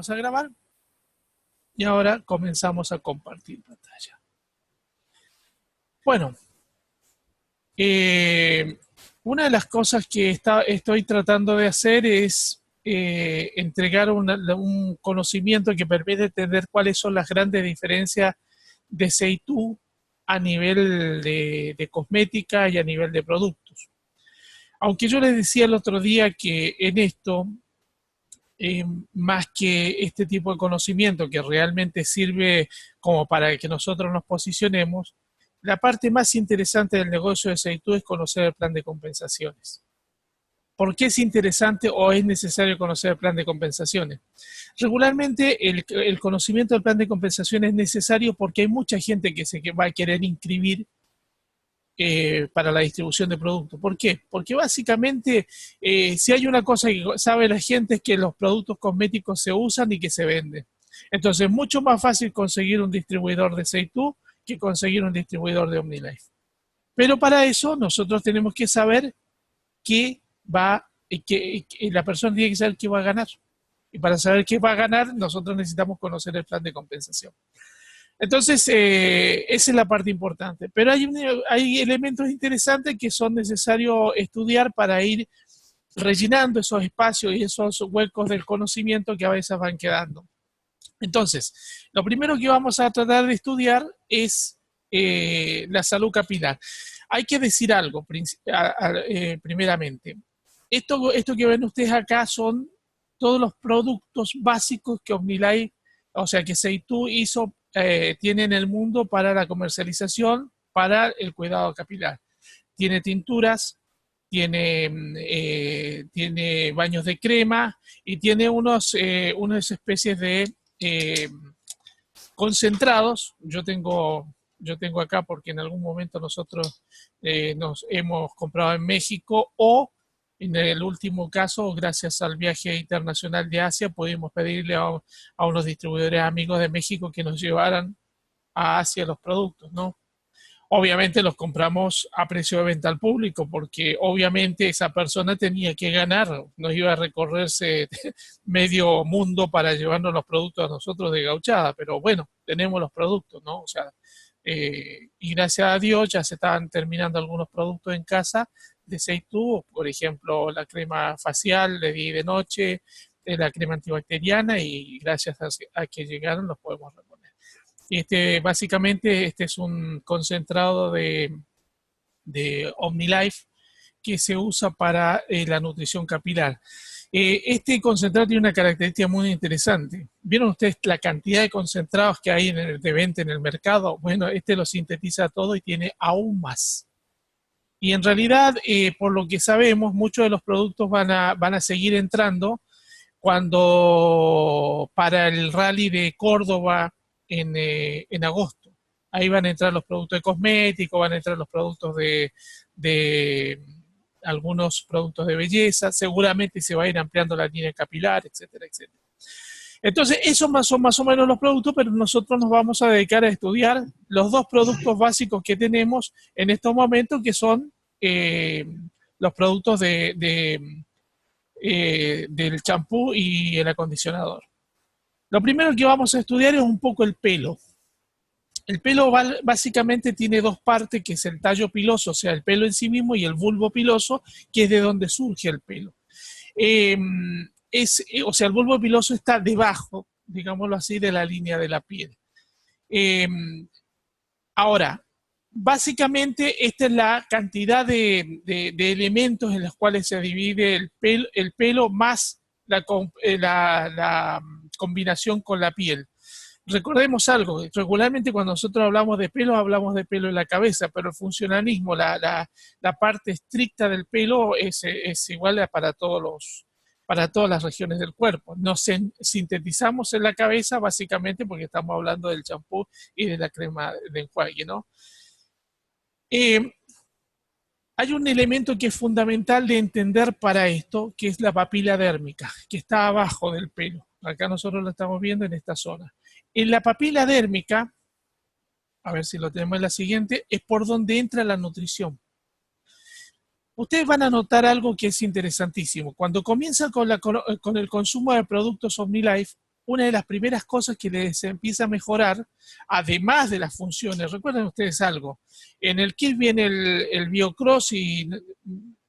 volvimos a grabar. Y ahora comenzamos a compartir pantalla. Bueno, una de las cosas que estoy tratando de hacer es entregar un conocimiento que permite entender cuáles son las grandes diferencias de Seitu a nivel de cosmética y a nivel de productos. Aunque yo les decía el otro día que en esto, más que este tipo de conocimiento que realmente sirve como para que nosotros nos posicionemos, la parte más interesante del negocio de Seitu es conocer el plan de compensaciones. ¿Por qué es interesante o es necesario conocer el plan de compensaciones? Regularmente el conocimiento del plan de compensaciones es necesario porque hay mucha gente que se va a querer inscribir para la distribución de productos. ¿Por qué? Porque básicamente si hay una cosa que sabe la gente es que los productos cosméticos se usan y que se venden. Entonces es mucho más fácil conseguir un distribuidor de Seitu que conseguir un distribuidor de OmniLife. Pero para eso nosotros tenemos que saber que la persona tiene que saber qué va a ganar. Y para saber qué va a ganar, nosotros necesitamos conocer el plan de compensación. Entonces, esa es la parte importante. Pero hay elementos interesantes que son necesarios estudiar para ir rellenando esos espacios y esos huecos del conocimiento que a veces van quedando. Entonces, lo primero que vamos a tratar de estudiar es la salud capilar. Hay que decir algo primeramente. Esto que ven ustedes acá son todos los productos básicos que OmniLife, o sea, que Seitu tiene en el mundo para la comercialización, para el cuidado capilar. Tiene tinturas, tiene baños de crema y tiene unas especies de concentrados. Yo tengo acá porque en algún momento nosotros nos hemos comprado en México o en el último caso, gracias al viaje internacional de Asia, pudimos pedirle a unos distribuidores amigos de México que nos llevaran a Asia los productos, ¿no? Obviamente los compramos a precio de venta al público porque obviamente esa persona tenía que ganar, no iba a recorrerse medio mundo para llevarnos los productos a nosotros de gauchada, pero bueno, tenemos los productos, ¿no? O sea, y gracias a Dios ya se estaban terminando algunos productos en casa de Seitu, por ejemplo, la crema facial de día y de noche, la crema antibacteriana y gracias a que llegaron los podemos reponer. Básicamente este es un concentrado de OmniLife que se usa para la nutrición capilar. Este concentrado tiene una característica muy interesante. ¿Vieron ustedes la cantidad de concentrados que hay de venta en el mercado? Bueno, este lo sintetiza todo y tiene aún más. Y en realidad, por lo que sabemos, muchos de los productos van a seguir entrando cuando para el rally de Córdoba en agosto. Ahí van a entrar los productos de cosméticos, van a entrar los productos de algunos productos de belleza, seguramente se va a ir ampliando la línea capilar, etcétera, etcétera. Entonces, esos son más o menos los productos, pero nosotros nos vamos a dedicar a estudiar los dos productos básicos que tenemos en estos momentos, que son los productos del champú y el acondicionador. Lo primero que vamos a estudiar es un poco el pelo. El pelo básicamente tiene dos partes, que es el tallo piloso, o sea, el pelo en sí mismo, y el bulbo piloso, que es de donde surge el pelo. O sea, el bulbo piloso está debajo, digámoslo así, de la línea de la piel. Ahora, básicamente esta es la cantidad de elementos en los cuales se divide el pelo más la combinación con la piel. Recordemos algo, regularmente cuando nosotros hablamos de pelo en la cabeza, pero el funcionalismo, la parte estricta del pelo es igual para todas las regiones del cuerpo. Nos sintetizamos en la cabeza básicamente porque estamos hablando del champú y de la crema de enjuague, ¿no? Hay un elemento que es fundamental de entender para esto, que es la papila dérmica, que está abajo del pelo. Acá nosotros lo estamos viendo en esta zona. En la papila dérmica, a ver si lo tenemos en la siguiente, es por donde entra la nutrición. Ustedes van a notar algo que es interesantísimo. Cuando comienzan con el consumo de productos OmniLife, una de las primeras cosas que les empieza a mejorar, además de las funciones, recuerden ustedes algo, en el kit viene el BioCross y,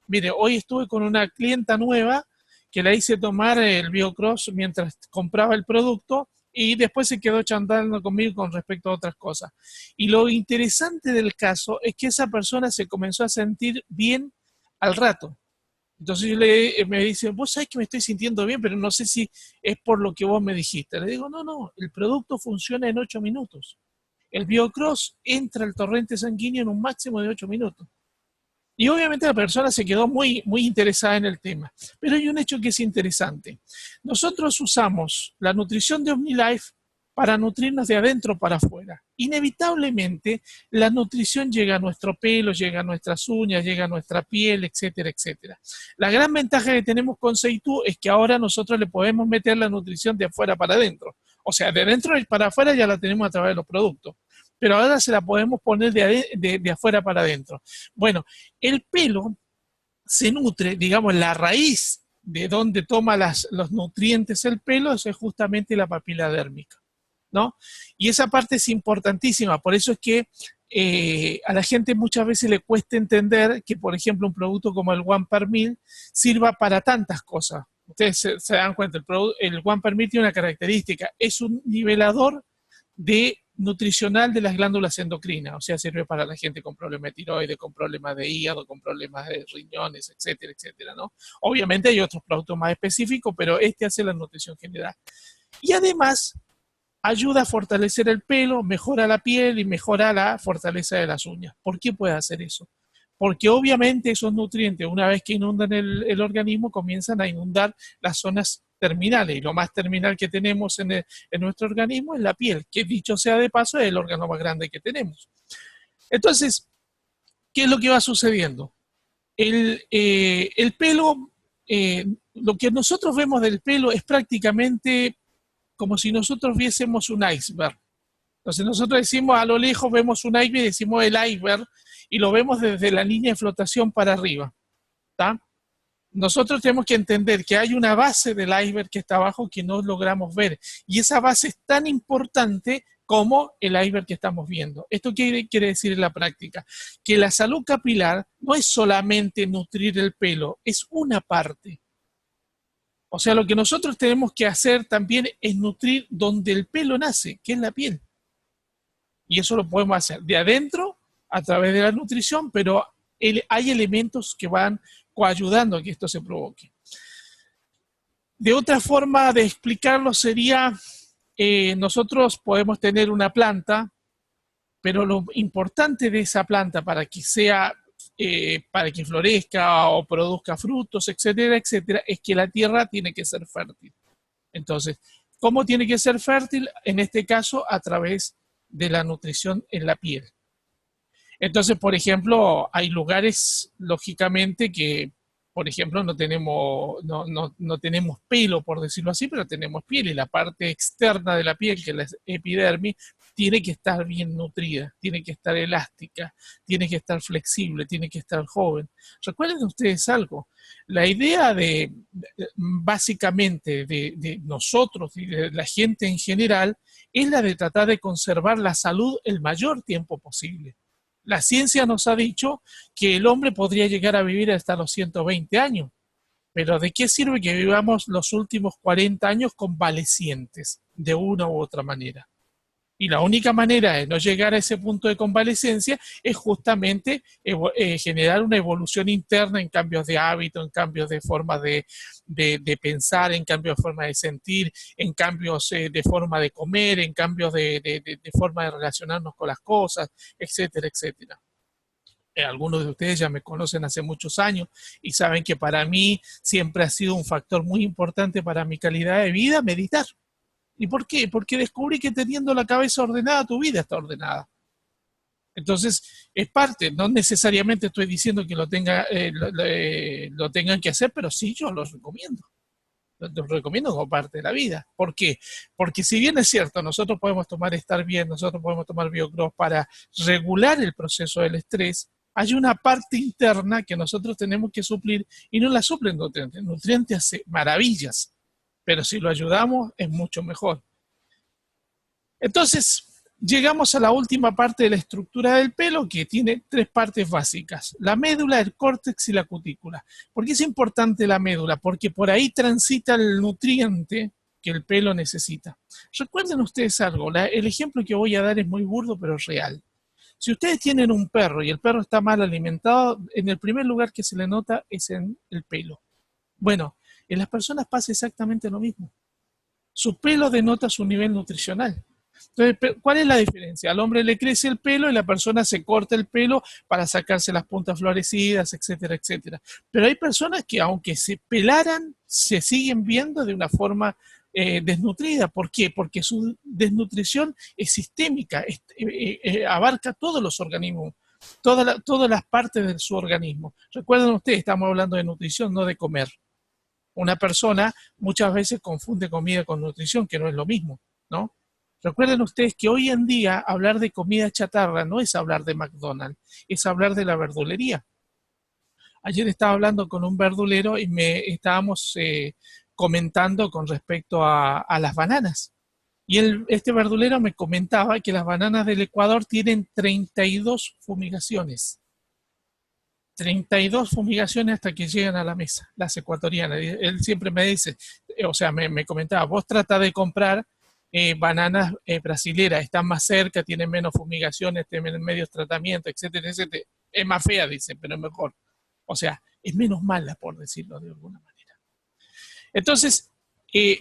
mire, hoy estuve con una clienta nueva que la hice tomar el BioCross mientras compraba el producto y después se quedó chantando conmigo con respecto a otras cosas. Y lo interesante del caso es que esa persona se comenzó a sentir bien al rato. Entonces me dice, vos sabés que me estoy sintiendo bien, pero no sé si es por lo que vos me dijiste. Le digo, no, no, el producto funciona en 8 minutos. El BioCross entra al torrente sanguíneo en un máximo de 8 minutos. Y obviamente la persona se quedó muy, muy interesada en el tema. Pero hay un hecho que es interesante. Nosotros usamos la nutrición de OmniLife para nutrirnos de adentro para afuera. Inevitablemente, la nutrición llega a nuestro pelo, llega a nuestras uñas, llega a nuestra piel, etcétera, etcétera. La gran ventaja que tenemos con Seitu es que ahora nosotros le podemos meter la nutrición de afuera para adentro. O sea, de adentro para afuera ya la tenemos a través de los productos, pero ahora se la podemos poner de afuera para adentro. Bueno, el pelo se nutre, digamos, la raíz de donde toma los nutrientes el pelo es justamente la papila dérmica, ¿no? Y esa parte es importantísima, por eso es que a la gente muchas veces le cuesta entender que, por ejemplo, un producto como el One Per Mil sirva para tantas cosas. Ustedes se dan cuenta, el One Per Mil tiene una característica, es un nivelador de nutricional de las glándulas endocrinas, o sea, sirve para la gente con problemas de tiroides, con problemas de hígado, con problemas de riñones, etcétera, etcétera, ¿no? Obviamente hay otros productos más específicos, pero este hace la nutrición general. Y además ayuda a fortalecer el pelo, mejora la piel y mejora la fortaleza de las uñas. ¿Por qué puede hacer eso? Porque obviamente esos nutrientes, una vez que inundan el organismo, comienzan a inundar las zonas terminales. Y lo más terminal que tenemos en nuestro organismo es la piel, que dicho sea de paso es el órgano más grande que tenemos. Entonces, ¿qué es lo que va sucediendo? El pelo, lo que nosotros vemos del pelo es prácticamente como si nosotros viésemos un iceberg. Entonces nosotros decimos, a lo lejos vemos un iceberg y decimos el iceberg y lo vemos desde la línea de flotación para arriba. ¿Tá? Nosotros tenemos que entender que hay una base del iceberg que está abajo que no logramos ver. Y esa base es tan importante como el iceberg que estamos viendo. ¿Esto qué quiere decir en la práctica? Que la salud capilar no es solamente nutrir el pelo, es una parte. O sea, lo que nosotros tenemos que hacer también es nutrir donde el pelo nace, que es la piel. Y eso lo podemos hacer de adentro a través de la nutrición, pero hay elementos que van coayudando a que esto se provoque. De otra forma de explicarlo sería, nosotros podemos tener una planta, pero lo importante de esa planta para que sea, para que florezca o produzca frutos, etcétera, etcétera, es que la tierra tiene que ser fértil. Entonces, ¿cómo tiene que ser fértil? En este caso, a través de la nutrición en la piel. Entonces, por ejemplo, hay lugares, lógicamente, que, por ejemplo, no tenemos pelo, por decirlo así, pero tenemos piel y la parte externa de la piel, que es la epidermis, tiene que estar bien nutrida, tiene que estar elástica, tiene que estar flexible, tiene que estar joven. Recuerden ustedes algo, la idea básicamente, de nosotros y de la gente en general, es la de tratar de conservar la salud el mayor tiempo posible. La ciencia nos ha dicho que el hombre podría llegar a vivir hasta los 120 años, pero ¿de qué sirve que vivamos los últimos 40 años convalecientes de una u otra manera? Y la única manera de no llegar a ese punto de convalecencia es justamente generar una evolución interna en cambios de hábito, en cambios de forma de pensar, en cambios de forma de sentir, en cambios de forma de comer, en cambios de forma de relacionarnos con las cosas, etcétera, etcétera. Algunos de ustedes ya me conocen hace muchos años y saben que para mí siempre ha sido un factor muy importante para mi calidad de vida meditar. ¿Y por qué? Porque descubrí que teniendo la cabeza ordenada, tu vida está ordenada. Entonces, es parte, no necesariamente estoy diciendo que lo tengan que hacer, pero sí yo los recomiendo. Los recomiendo como parte de la vida. ¿Por qué? Porque si bien es cierto, nosotros podemos tomar Estar Bien, nosotros podemos tomar BioCross para regular el proceso del estrés, hay una parte interna que nosotros tenemos que suplir y no la suplen nutrientes. Nutrientes hace maravillas. pero si lo ayudamos es mucho mejor. Entonces, llegamos a la última parte de la estructura del pelo, que tiene 3 partes básicas: la médula, el córtex y la cutícula. ¿Por qué es importante la médula? Porque por ahí transita el nutriente que el pelo necesita. Recuerden ustedes algo, el ejemplo que voy a dar es muy burdo, pero es real. Si ustedes tienen un perro y el perro está mal alimentado, en el primer lugar que se le nota es en el pelo. Bueno, en las personas pasa exactamente lo mismo. Su pelo denota su nivel nutricional. Entonces, ¿cuál es la diferencia? Al hombre le crece el pelo y la persona se corta el pelo para sacarse las puntas florecidas, etcétera, etcétera. Pero hay personas que, aunque se pelaran, se siguen viendo de una forma desnutrida. ¿Por qué? Porque su desnutrición es sistémica, abarca todos los organismos, todas las partes de su organismo. Recuerden ustedes, estamos hablando de nutrición, no de comer. Una persona muchas veces confunde comida con nutrición, que no es lo mismo, ¿no? Recuerden ustedes que hoy en día hablar de comida chatarra no es hablar de McDonald's, es hablar de la verdulería. Ayer estaba hablando con un verdulero y estábamos comentando con respecto a las bananas. Y este verdulero me comentaba que las bananas del Ecuador tienen 32 fumigaciones. 32 fumigaciones hasta que llegan a la mesa, las ecuatorianas. Él siempre me dice, o sea, me comentaba, vos trata de comprar bananas brasileras, están más cerca, tienen menos fumigaciones, tienen medios tratamientos, etcétera, etcétera. Es más fea, dice, pero es mejor. O sea, es menos mala, por decirlo de alguna manera. Entonces,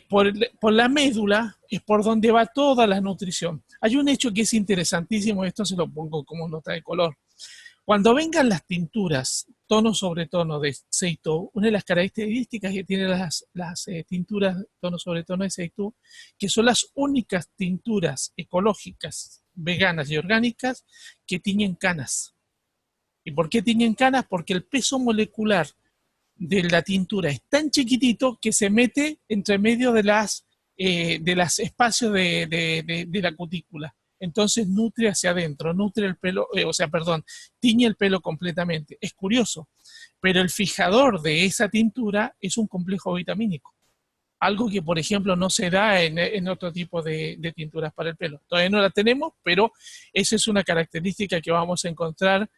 por la médula es por donde va toda la nutrición. Hay un hecho que es interesantísimo, esto se lo pongo como nota de color. Cuando vengan las tinturas tono sobre tono de Seitú, una de las características que tienen las tinturas tono sobre tono de Seitú, que son las únicas tinturas ecológicas, veganas y orgánicas que tiñen canas. ¿Y por qué tiñen canas? Porque el peso molecular de la tintura es tan chiquitito que se mete entre medio de las espacios de la cutícula. Entonces nutre hacia adentro, nutre el pelo, tiñe el pelo completamente. Es curioso, pero el fijador de esa tintura es un complejo vitamínico. Algo que, por ejemplo, no se da en otro tipo de tinturas para el pelo. Todavía no la tenemos, pero esa es una característica que vamos a encontrar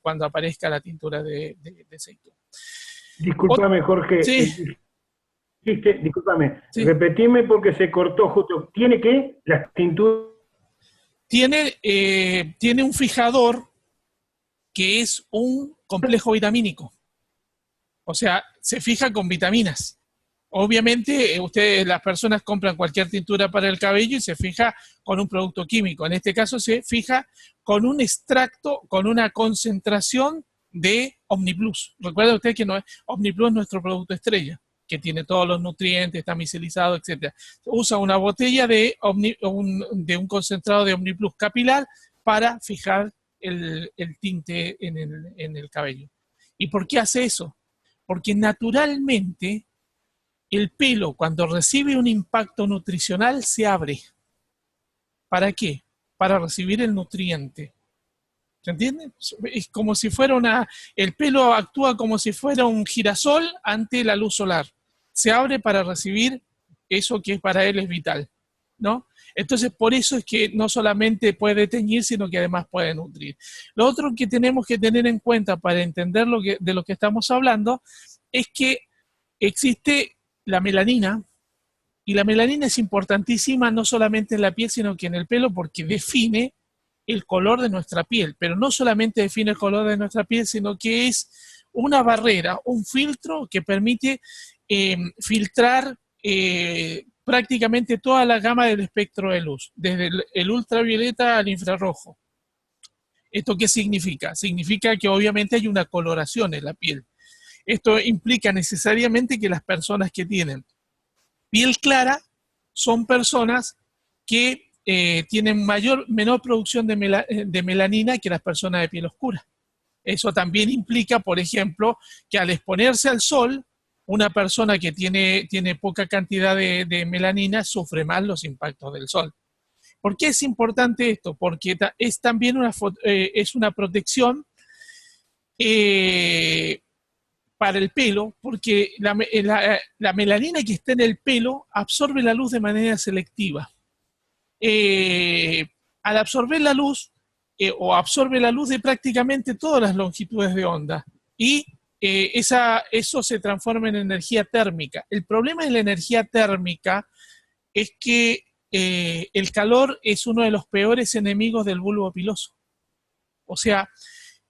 cuando aparezca la tintura de Seitú. Discúlpame, Jorge. Sí. Discúlpame, Sí. repetime porque se cortó justo. ¿Tiene qué? Las tinturas. Tiene un fijador que es un complejo vitamínico. O sea, se fija con vitaminas. Obviamente, las personas compran cualquier tintura para el cabello y se fija con un producto químico. En este caso se fija con un extracto, con una concentración de Omniplus. Recuerda usted que Omniplus es nuestro producto estrella, que tiene todos los nutrientes, está micelizado, etc. Usa una botella de un concentrado de Omniplus capilar para fijar el tinte en el cabello. ¿Y por qué hace eso? Porque naturalmente el pelo, cuando recibe un impacto nutricional, se abre. ¿Para qué? Para recibir el nutriente. ¿Se entiende? Es como si fuera el pelo actúa como si fuera un girasol ante la luz solar. Se abre para recibir eso que para él es vital, ¿no? Entonces, por eso es que no solamente puede teñir, sino que además puede nutrir. Lo otro que tenemos que tener en cuenta para entender de lo que estamos hablando es que existe la melanina, y la melanina es importantísima no solamente en la piel, sino que en el pelo, porque define el color de nuestra piel, pero no solamente define el color de nuestra piel, sino que es una barrera, un filtro que permite filtrar prácticamente toda la gama del espectro de luz, desde el ultravioleta al infrarrojo. ¿Esto qué significa? Significa que obviamente hay una coloración en la piel. Esto implica necesariamente que las personas que tienen piel clara son personas que tienen menor producción de melanina que las personas de piel oscura. Eso también implica, por ejemplo, que al exponerse al sol, una persona que tiene poca cantidad de melanina sufre más los impactos del sol. ¿Por qué es importante esto? Porque es también una protección para el pelo, porque la melanina que está en el pelo absorbe la luz de manera selectiva. Al absorber la luz, o absorbe la luz de prácticamente todas las longitudes de onda, y eso se transforma en energía térmica. El problema de la energía térmica es que el calor es uno de los peores enemigos del bulbo piloso. O sea,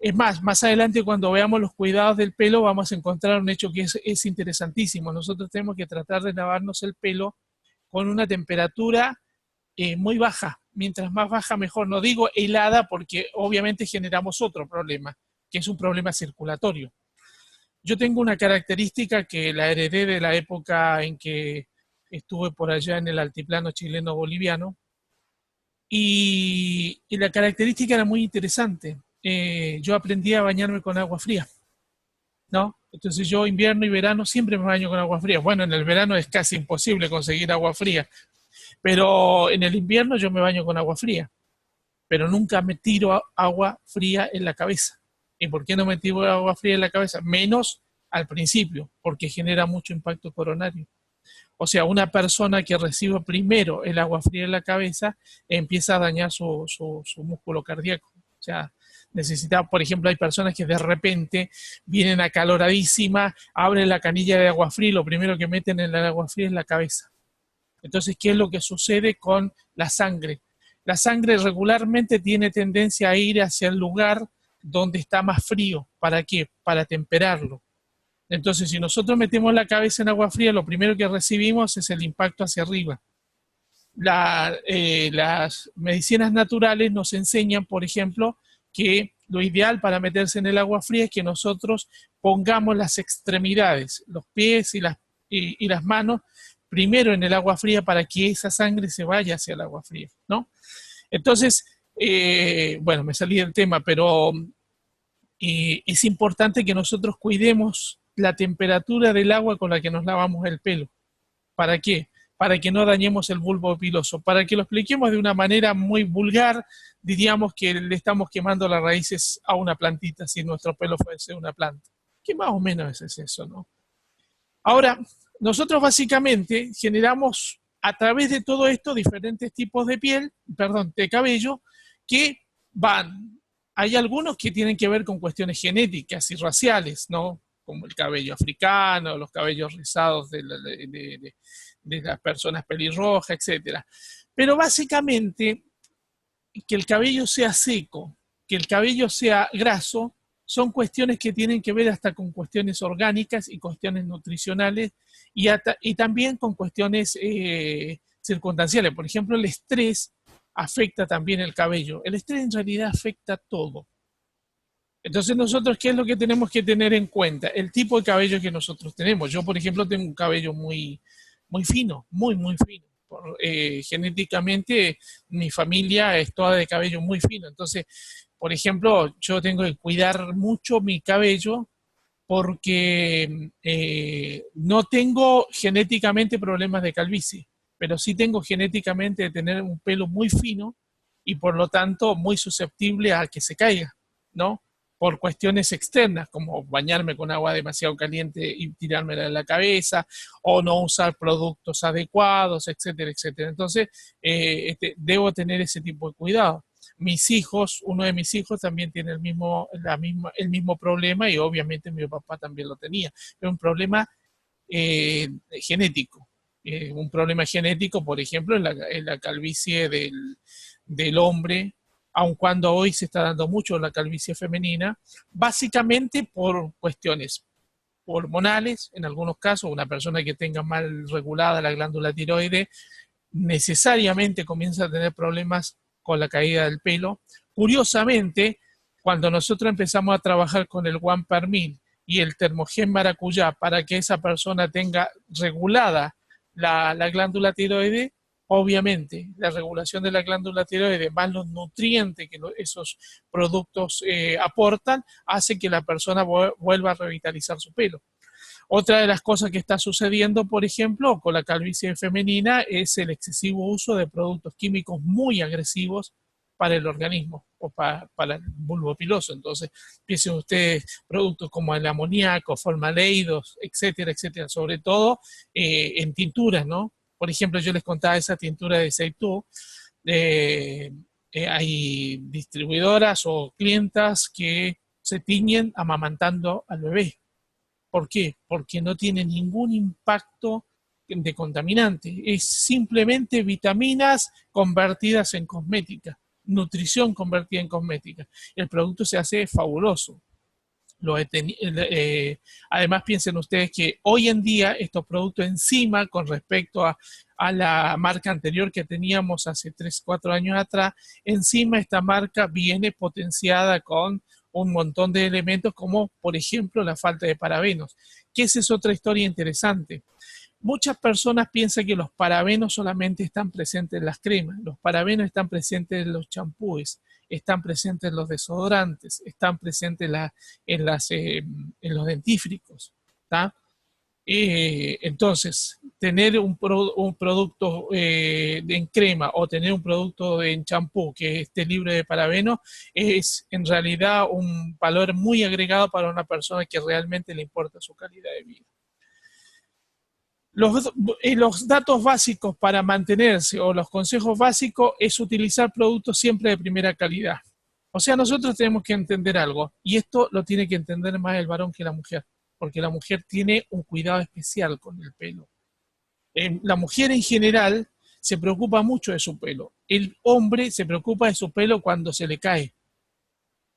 es más adelante cuando veamos los cuidados del pelo vamos a encontrar un hecho que es interesantísimo. Nosotros tenemos que tratar de lavarnos el pelo con una temperatura muy baja. Mientras más baja mejor. No digo helada porque obviamente generamos otro problema, que es un problema circulatorio. Yo tengo una característica que la heredé de la época en que estuve por allá en el altiplano chileno-boliviano, y la característica era muy interesante. Yo aprendí a bañarme con agua fría, ¿no? Entonces yo invierno y verano siempre me baño con agua fría. Bueno, en el verano es casi imposible conseguir agua fría, pero en el invierno yo me baño con agua fría, pero nunca me tiro agua fría en la cabeza. ¿Y por qué no me tiro agua fría en la cabeza? Menos al principio, porque genera mucho impacto coronario. O sea, una persona que recibe primero el agua fría en la cabeza empieza a dañar su músculo cardíaco. O sea, necesita, por ejemplo, hay personas que de repente vienen acaloradísimas, abren la canilla de agua fría y lo primero que meten en el agua fría es la cabeza. Entonces, ¿qué es lo que sucede con la sangre? La sangre regularmente tiene tendencia a ir hacia el lugar donde está más frío. ¿Para qué? Para temperarlo. Entonces, si nosotros metemos la cabeza en agua fría, lo primero que recibimos es el impacto hacia arriba. Las medicinas naturales nos enseñan, por ejemplo, que lo ideal para meterse en el agua fría es que nosotros pongamos las extremidades, los pies y las manos, primero en el agua fría para que esa sangre se vaya hacia el agua fría, ¿no? Entonces, bueno, me salí del tema, pero es importante que nosotros cuidemos la temperatura del agua con la que nos lavamos el pelo. ¿Para qué? Para que no dañemos el bulbo piloso. Para que lo expliquemos de una manera muy vulgar, diríamos que le estamos quemando las raíces a una plantita si nuestro pelo fuese una planta. Que más o menos es eso, ¿no? Ahora, nosotros básicamente generamos a través de todo esto diferentes tipos de de cabello, que hay algunos que tienen que ver con cuestiones genéticas y raciales, ¿no? Como el cabello africano, los cabellos rizados de las personas pelirrojas, etcétera. Pero básicamente, que el cabello sea seco, que el cabello sea graso, son cuestiones que tienen que ver hasta con cuestiones orgánicas y cuestiones nutricionales, y también con cuestiones circunstanciales. Por ejemplo, el estrés afecta también el cabello. El estrés en realidad afecta todo. Entonces nosotros, ¿qué es lo que tenemos que tener en cuenta? El tipo de cabello que nosotros tenemos. Yo, por ejemplo, tengo un cabello muy, muy fino, muy, muy fino. Genéticamente, mi familia es toda de cabello muy fino. Entonces, por ejemplo, yo tengo que cuidar mucho mi cabello porque no tengo genéticamente problemas de calvicie, pero sí tengo genéticamente de tener un pelo muy fino y por lo tanto muy susceptible a que se caiga, ¿no? Por cuestiones externas, como bañarme con agua demasiado caliente y tirármela en la cabeza, o no usar productos adecuados, etcétera, etcétera. Entonces, debo tener ese tipo de cuidado. Mis hijos, uno de mis hijos también tiene el mismo problema, y obviamente mi papá también lo tenía. Es un problema genético. Un problema genético, por ejemplo, en la calvicie del hombre, aun cuando hoy se está dando mucho la calvicie femenina, básicamente por cuestiones hormonales. En algunos casos, una persona que tenga mal regulada la glándula tiroides necesariamente comienza a tener problemas con la caída del pelo. Curiosamente, cuando nosotros empezamos a trabajar con el One Per Mil y el Termogen maracuyá para que esa persona tenga regulada la glándula tiroides, obviamente la regulación de la glándula tiroides más los nutrientes que esos productos aportan, hace que la persona vuelva a revitalizar su pelo. Otra de las cosas que está sucediendo, por ejemplo, con la calvicie femenina es el excesivo uso de productos químicos muy agresivos para el organismo o para el bulbo piloso. Entonces, piensen ustedes productos como el amoníaco, formaldehídos, etcétera, etcétera, sobre todo en tinturas, ¿no? Por ejemplo, yo les contaba esa tintura de Seitu. Hay distribuidoras o clientas que se tiñen amamantando al bebé. ¿Por qué? Porque no tiene ningún impacto de contaminante. Es simplemente vitaminas convertidas en cosmética, nutrición convertida en cosmética. El producto se hace fabuloso. Además, piensen ustedes que hoy en día estos productos encima, con respecto a la marca anterior que teníamos hace 3 4 años atrás, encima esta marca viene potenciada con un montón de elementos como, por ejemplo, la falta de parabenos, que esa es otra historia interesante. Muchas personas piensan que los parabenos solamente están presentes en las cremas. Los parabenos están presentes en los champúes, están presentes en los desodorantes, están presentes en los dentífricos. ¿Tá? Entonces, tener un producto en crema o tener un producto en champú que esté libre de parabenos es en realidad un valor muy agregado para una persona que realmente le importa su calidad de vida. Los datos básicos para mantenerse o los consejos básicos es utilizar productos siempre de primera calidad. O sea, nosotros tenemos que entender algo, y esto lo tiene que entender más el varón que la mujer, porque la mujer tiene un cuidado especial con el pelo. La mujer en general se preocupa mucho de su pelo. El hombre se preocupa de su pelo cuando se le cae.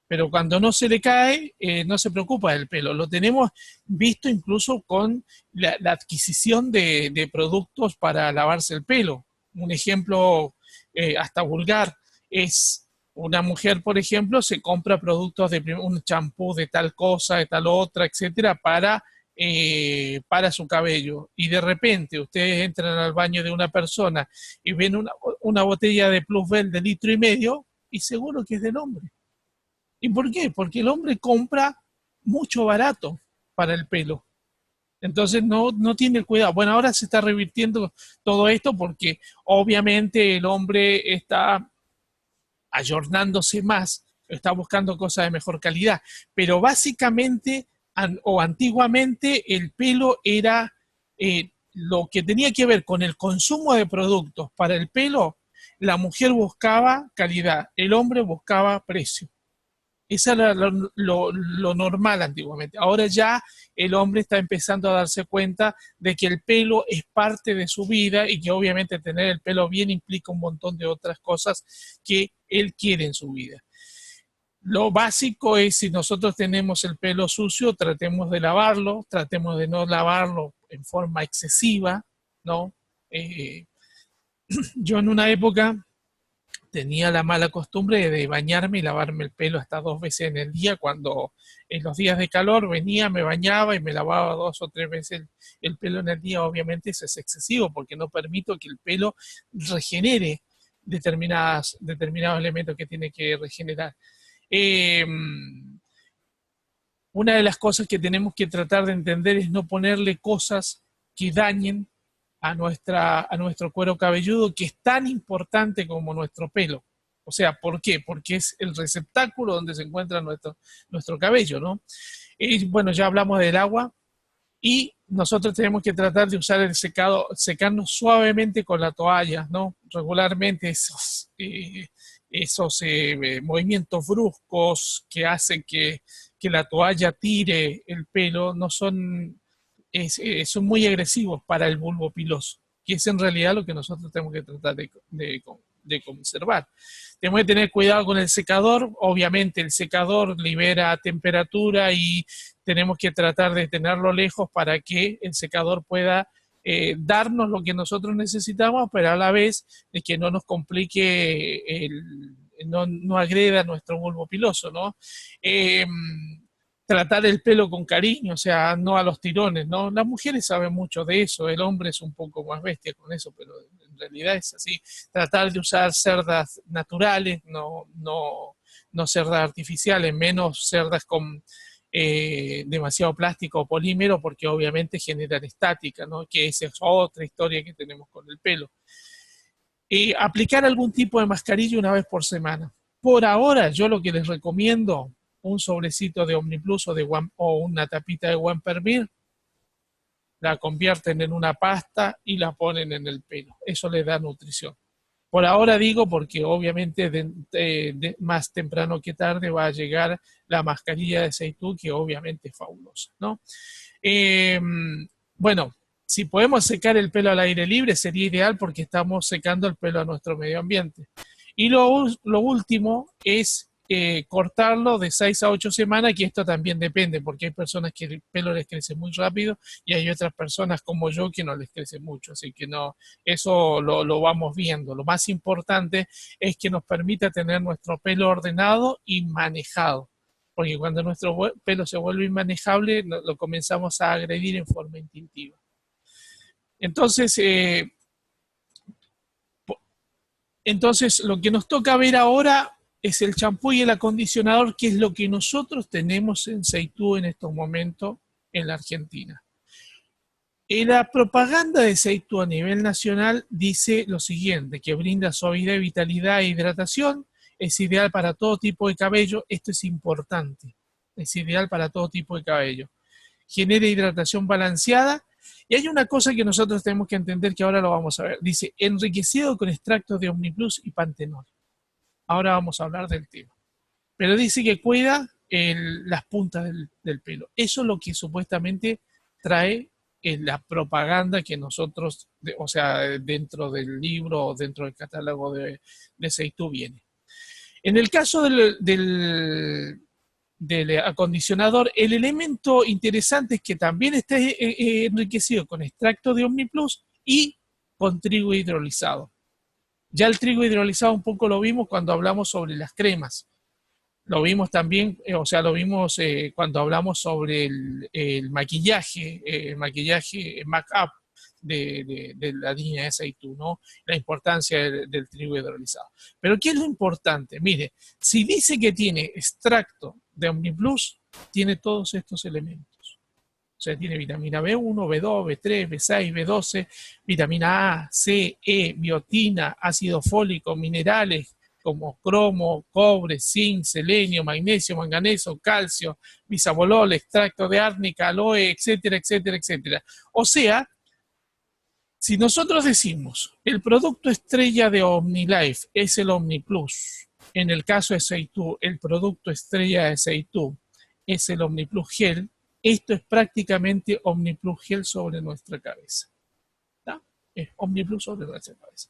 Pero cuando no se le cae, no se preocupa del pelo. Lo tenemos visto incluso con la adquisición de productos para lavarse el pelo. Un ejemplo hasta vulgar es una mujer, por ejemplo, se compra productos de un champú de tal cosa, de tal otra, etcétera, para su cabello. Y de repente ustedes entran al baño de una persona y ven una botella de Plusbel de 1,5 litros y seguro que es del hombre. ¿Y por qué? Porque el hombre compra mucho barato para el pelo. Entonces no tiene el cuidado. Bueno, ahora se está revirtiendo todo esto porque obviamente el hombre está ayornándose más, está buscando cosas de mejor calidad. Pero básicamente o antiguamente el pelo era lo que tenía que ver con el consumo de productos para el pelo. La mujer buscaba calidad, el hombre buscaba precio. Eso era lo normal antiguamente. Ahora ya el hombre está empezando a darse cuenta de que el pelo es parte de su vida y que obviamente tener el pelo bien implica un montón de otras cosas que él quiere en su vida. Lo básico es, si nosotros tenemos el pelo sucio, tratemos de lavarlo, tratemos de no lavarlo en forma excesiva, ¿no? Yo en una época tenía la mala costumbre de bañarme y lavarme el pelo hasta 2 veces en el día, cuando en los días de calor venía, me bañaba y me lavaba 2 o 3 veces el pelo en el día. Obviamente eso es excesivo porque no permito que el pelo regenere determinados elementos que tiene que regenerar. Una de las cosas que tenemos que tratar de entender es no ponerle cosas que dañen a nuestro cuero cabelludo, que es tan importante como nuestro pelo. O sea, ¿por qué? Porque es el receptáculo donde se encuentra nuestro cabello, ¿no? Y bueno, ya hablamos del agua y nosotros tenemos que tratar de usar el secado, secarnos suavemente con la toalla, ¿no? Regularmente esos movimientos bruscos que hacen que la toalla tire el pelo no son son muy agresivos para el bulbo piloso, que es en realidad lo que nosotros tenemos que tratar de conservar. Tenemos que tener cuidado con el secador. Obviamente el secador libera temperatura y tenemos que tratar de tenerlo lejos para que el secador pueda darnos lo que nosotros necesitamos, pero a la vez de que no nos complique, no agreda nuestro bulbo piloso, ¿no? Tratar el pelo con cariño, o sea, no a los tirones, ¿no? Las mujeres saben mucho de eso, el hombre es un poco más bestia con eso, pero en realidad es así. Tratar de usar cerdas naturales, no cerdas artificiales, menos cerdas con demasiado plástico o polímero, porque obviamente generan estática, ¿no? Que esa es otra historia que tenemos con el pelo. Aplicar algún tipo de mascarilla una vez por semana. Por ahora, yo lo que les recomiendo, un sobrecito de OmniPlus o una tapita de One Per Mil, la convierten en una pasta y la ponen en el pelo. Eso le da nutrición. Por ahora digo porque obviamente más temprano que tarde va a llegar la mascarilla de Seitu, que obviamente es fabulosa, ¿no? Eh, bueno, si podemos secar el pelo al aire libre sería ideal porque estamos secando el pelo a nuestro medio ambiente. Y lo último es cortarlo de 6 a 8 semanas, que esto también depende, porque hay personas que el pelo les crece muy rápido y hay otras personas como yo que no les crece mucho, así que no, eso lo vamos viendo. Lo más importante es que nos permita tener nuestro pelo ordenado y manejado, porque cuando nuestro pelo se vuelve inmanejable, lo comenzamos a agredir en forma instintiva. Entonces, lo que nos toca ver ahora es el champú y el acondicionador, que es lo que nosotros tenemos en Seitu en estos momentos en la Argentina. La propaganda de Seitu a nivel nacional dice lo siguiente, que brinda suavidad, vitalidad e hidratación, es ideal para todo tipo de cabello, esto es importante, es ideal para todo tipo de cabello. Genera hidratación balanceada, y hay una cosa que nosotros tenemos que entender que ahora lo vamos a ver. Dice, enriquecido con extractos de OmniPlus y pantenol. Ahora vamos a hablar del tema. Pero dice que cuida las puntas del pelo. Eso es lo que supuestamente trae la propaganda que nosotros, o sea, dentro del libro o dentro del catálogo de Seitu viene. En el caso del acondicionador, el elemento interesante es que también está enriquecido con extracto de OmniPlus y con trigo hidrolizado. Ya el trigo hidrolizado un poco lo vimos cuando hablamos sobre las cremas. Lo vimos también, lo vimos cuando hablamos sobre el maquillaje make-up de la línea de Seitu, ¿no? La importancia del trigo hidrolizado. Pero ¿qué es lo importante? Mire, si dice que tiene extracto de OmniPlus, tiene todos estos elementos. O sea, tiene vitamina B1, B2, B3, B6, B12, vitamina A, C, E, biotina, ácido fólico, minerales como cromo, cobre, zinc, selenio, magnesio, manganeso, calcio, bisabolol, extracto de árnica, aloe, etcétera, etcétera, etcétera. O sea, si nosotros decimos el producto estrella de OmniLife es el OmniPlus, en el caso de Seitu, el producto estrella de Seitu es el OmniPlus Gel, esto es prácticamente OmniPlus Gel sobre nuestra cabeza. ¿No? Es OmniPlus sobre nuestra cabeza.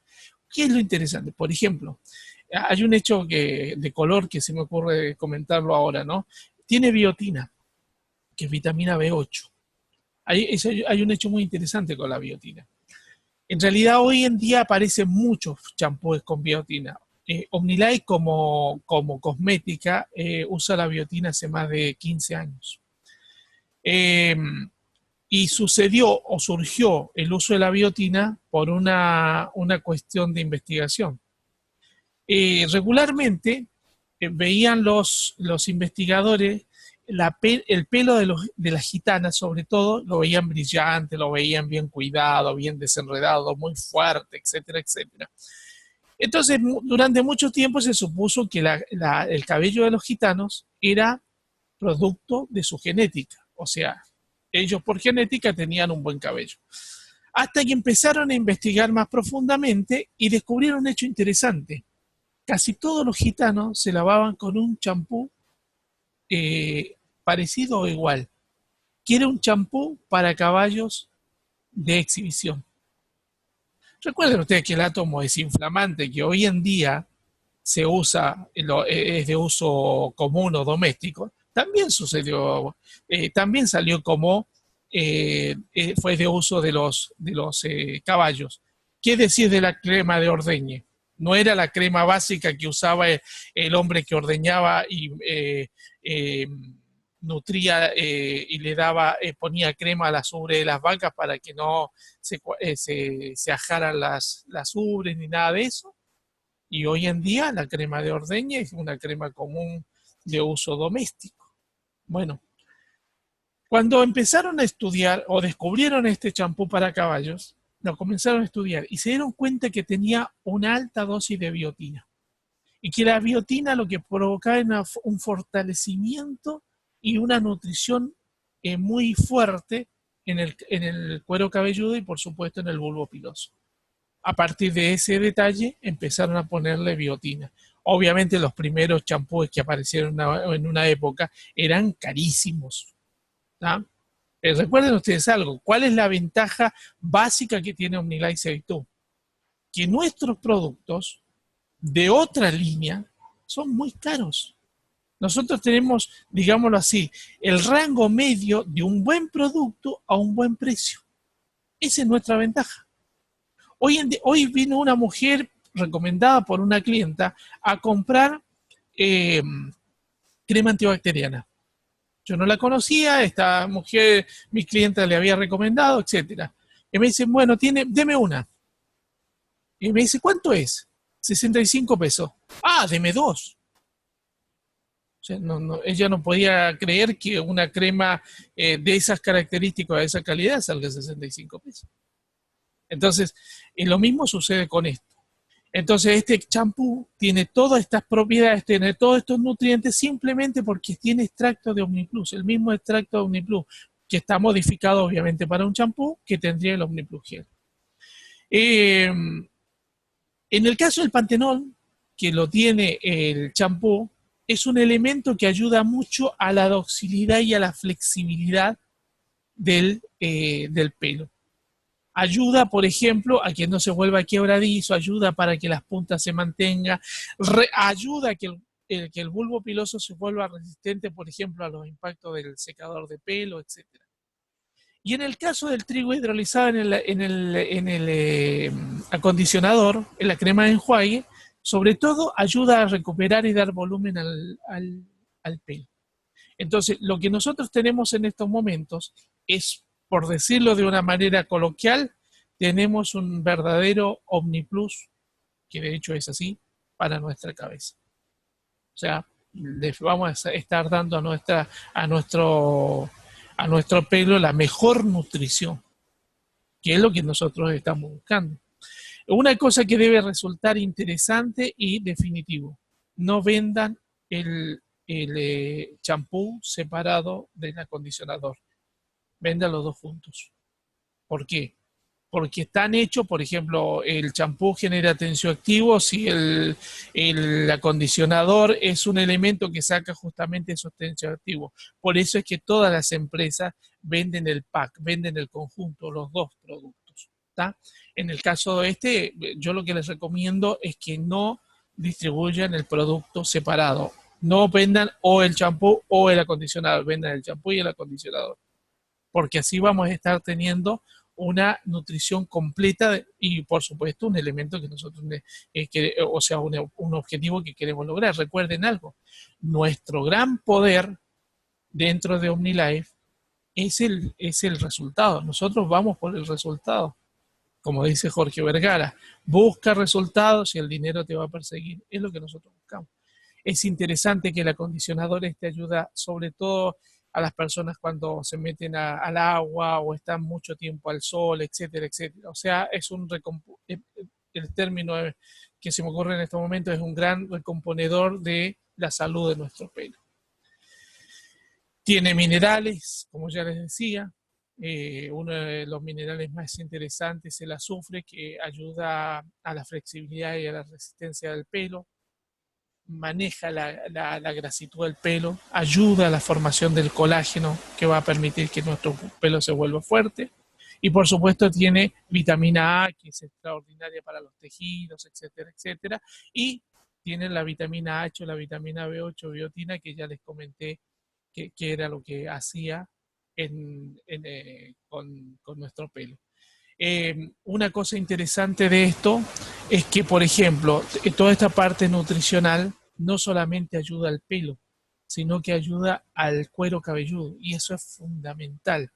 ¿Qué es lo interesante? Por ejemplo, hay un hecho de color que se me ocurre comentarlo ahora, ¿no? Tiene biotina, que es vitamina B8. Hay un hecho muy interesante con la biotina. En realidad hoy en día aparecen muchos champús con biotina. OmniLife como cosmética usa la biotina hace más de 15 años. Y sucedió o surgió el uso de la biotina por una cuestión de investigación. Regularmente veían los investigadores el pelo de las gitanas, sobre todo, lo veían brillante, lo veían bien cuidado, bien desenredado, muy fuerte, etcétera, etcétera. Entonces, durante mucho tiempo se supuso que el cabello de los gitanos era producto de su genética, o sea, ellos por genética tenían un buen cabello. Hasta que empezaron a investigar más profundamente y descubrieron un hecho interesante. Casi todos los gitanos se lavaban con un champú parecido o igual, que era un champú para caballos de exhibición. Recuerden ustedes que el átomo desinflamante que hoy en día se usa, es de uso común o doméstico, también sucedió, también salió como fue de uso de los caballos. ¿Qué decir de la crema de ordeñe? No era la crema básica que usaba el hombre que ordeñaba y nutría y le daba, ponía crema a las ubres de las vacas para que no se ajaran las ubres ni nada de eso. Y hoy en día la crema de ordeña es una crema común de uso doméstico. Bueno, cuando empezaron a estudiar o descubrieron este champú para caballos, lo comenzaron a estudiar y se dieron cuenta que tenía una alta dosis de biotina. y que la biotina lo que provocaba era un fortalecimiento y una nutrición muy fuerte en el cuero cabelludo y por supuesto en el bulbo piloso. A partir de ese detalle empezaron a ponerle biotina. Obviamente los primeros champúes que aparecieron en una época eran carísimos. ¿Tá? Recuerden ustedes algo, ¿cuál es la ventaja básica que tiene OmniLife Save2? Que nuestros productos de otra línea son muy caros. Nosotros tenemos, digámoslo así, el rango medio de un buen producto a un buen precio. Esa es nuestra ventaja. Hoy vino una mujer recomendada por una clienta a comprar crema antibacteriana. Yo no la conocía, esta mujer, mi clienta le había recomendado, etcétera. Y me dice, bueno, deme una. Y me dice, ¿cuánto es? 65 pesos. Ah, deme dos. O sea, ella no podía creer que una crema de esas características, de esa calidad, salga 65 pesos. Entonces, lo mismo sucede con esto. Entonces, este champú tiene todas estas propiedades, tiene todos estos nutrientes simplemente porque tiene extracto de OmniPlus, el mismo extracto de OmniPlus, que está modificado obviamente para un champú que tendría el OmniPlus Gel. En el caso del pantenol, que lo tiene el champú, es un elemento que ayuda mucho a la docilidad y a la flexibilidad del pelo. Ayuda, por ejemplo, a que no se vuelva quebradizo, ayuda para que las puntas se mantengan, ayuda a que el bulbo piloso se vuelva resistente, por ejemplo, a los impactos del secador de pelo, etc. Y en el caso del trigo hidrolizado en el acondicionador, en la crema de enjuague, sobre todo ayuda a recuperar y dar volumen al pelo. Entonces, lo que nosotros tenemos en estos momentos es, por decirlo de una manera coloquial, tenemos un verdadero OmniPlus, que de hecho es así, para nuestra cabeza. O sea, les vamos a estar dando a nuestro pelo la mejor nutrición, que es lo que nosotros estamos buscando. Una cosa que debe resultar interesante y definitivo: no vendan el champú separado del acondicionador. Vendan los dos juntos. ¿Por qué? Porque están hechos, por ejemplo, el champú genera tensioactivo, si el acondicionador es un elemento que saca justamente esos tensioactivos. Por eso es que todas las empresas venden el pack, venden el conjunto, los dos productos. ¿Tá? En el caso de yo lo que les recomiendo es que no distribuyan el producto separado. No vendan o el champú o el acondicionador, vendan el champú y el acondicionador. Porque así vamos a estar teniendo una nutrición completa y, por supuesto, un elemento que nosotros, o sea, un objetivo que queremos lograr. Recuerden algo, nuestro gran poder dentro de OmniLife es el resultado. Nosotros vamos por el resultado. Como dice Jorge Vergara, busca resultados y el dinero te va a perseguir. Es lo que nosotros buscamos. Es interesante que el acondicionador ayuda sobre todo a las personas cuando se meten al agua o están mucho tiempo al sol, etcétera, etcétera. O sea, el término que se me ocurre en este momento es un gran recomponedor de la salud de nuestro pelo. Tiene minerales, como ya les decía. Uno de los minerales más interesantes es el azufre, que ayuda a la flexibilidad y a la resistencia del pelo. Maneja la grasitud del pelo, ayuda a la formación del colágeno, que va a permitir que nuestro pelo se vuelva fuerte. Y por supuesto tiene vitamina A, que es extraordinaria para los tejidos, etcétera, etcétera. Y tiene la vitamina H o la vitamina B8, biotina, que ya les comenté que era lo que hacía con nuestro pelo. Una cosa interesante de esto es que, por ejemplo, toda esta parte nutricional no solamente ayuda al pelo, sino que ayuda al cuero cabelludo, y eso es fundamental.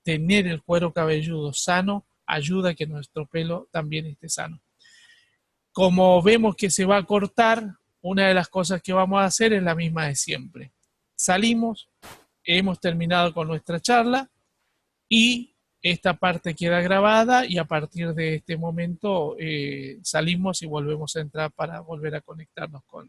Tener el cuero cabelludo sano ayuda a que nuestro pelo también esté sano. Como vemos que se va a cortar, una de las cosas que vamos a hacer es la misma de siempre. Salimos, hemos terminado con nuestra charla y esta parte queda grabada y a partir de este momento salimos y volvemos a entrar para volver a conectarnos con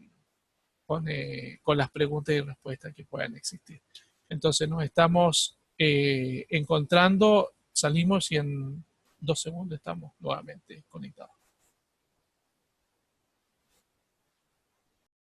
las preguntas y respuestas que puedan existir. Entonces nos estamos encontrando, salimos y en 2 segundos estamos nuevamente conectados.